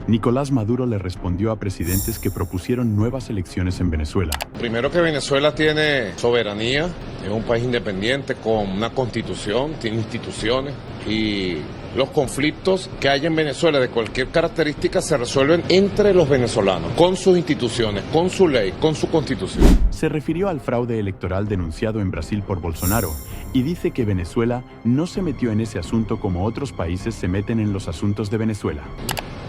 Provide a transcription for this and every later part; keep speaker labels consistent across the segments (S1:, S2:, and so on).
S1: Nicolás Maduro le respondió a presidentes que propusieron nuevas elecciones en Venezuela.
S2: Primero que Venezuela tiene soberanía, es un país independiente con una constitución, tiene instituciones y los conflictos que hay en Venezuela de cualquier característica se resuelven entre los venezolanos, con sus instituciones, con su ley, con su constitución.
S1: Se refirió al fraude electoral denunciado en Brasil por Bolsonaro y dice que Venezuela no se metió en ese asunto como otros países se meten en los asuntos de Venezuela.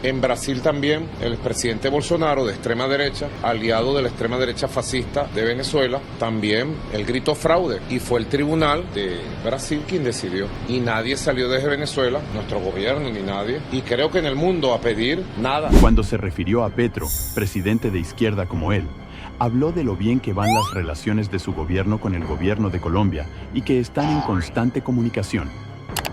S2: En Brasil también, el expresidente Bolsonaro, de extrema derecha, aliado de la extrema derecha fascista de Venezuela, también él gritó fraude y fue el tribunal de Brasil quien decidió. Y nadie salió desde Venezuela, nuestro gobierno ni nadie, y creo que en el mundo a pedir nada.
S1: Cuando se refirió a Petro, presidente de izquierda como él, habló de lo bien que van las relaciones de su gobierno con el gobierno de Colombia y que están en constante comunicación.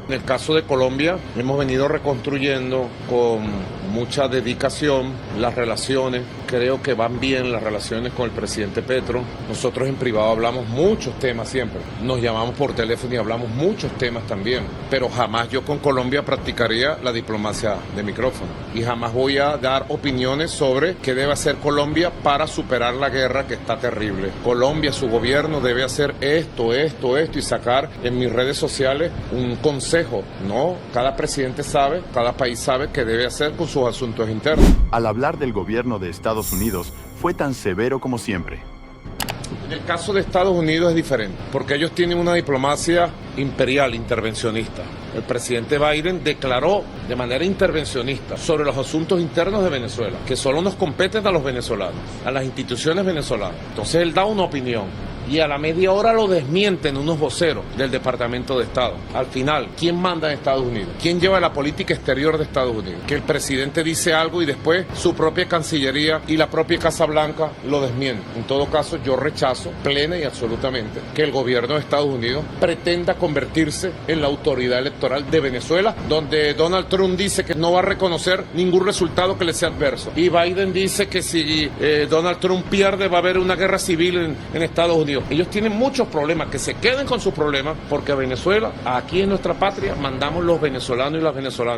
S2: En el caso de Colombia, hemos venido reconstruyendo con mucha dedicación las relaciones. Creo que van bien las relaciones con el presidente Petro. Nosotros en privado hablamos muchos temas siempre. Nos llamamos por teléfono y hablamos muchos temas también. Pero jamás yo con Colombia practicaría la diplomacia de micrófono. Y jamás voy a dar opiniones sobre qué debe hacer Colombia para superar la guerra que está terrible. Colombia, su gobierno debe hacer esto y sacar en mis redes sociales un consejo. No, cada presidente sabe, cada país sabe qué debe hacer con sus asuntos internos.
S1: Al hablar del gobierno de Estados Unidos, fue tan severo como siempre.
S2: En el caso de Estados Unidos es diferente, porque ellos tienen una diplomacia imperial, intervencionista. El presidente Biden declaró de manera intervencionista sobre los asuntos internos de Venezuela, que solo nos competen a los venezolanos, a las instituciones venezolanas. Entonces él da una opinión y a la media hora lo desmienten unos voceros del Departamento de Estado. Al final, ¿quién manda en Estados Unidos? ¿Quién lleva la política exterior de Estados Unidos? Que el presidente dice algo y después su propia Cancillería y la propia Casa Blanca lo desmienten. En todo caso, yo rechazo plena y absolutamente que el gobierno de Estados Unidos pretenda convertirse en la autoridad electoral de Venezuela, donde Donald Trump dice que no va a reconocer ningún resultado que le sea adverso. Y Biden dice que si Donald Trump pierde va a haber una guerra civil en Estados Unidos. Ellos tienen muchos problemas, que se queden con sus problemas, porque a Venezuela, aquí en nuestra patria, mandamos los venezolanos y las venezolanas.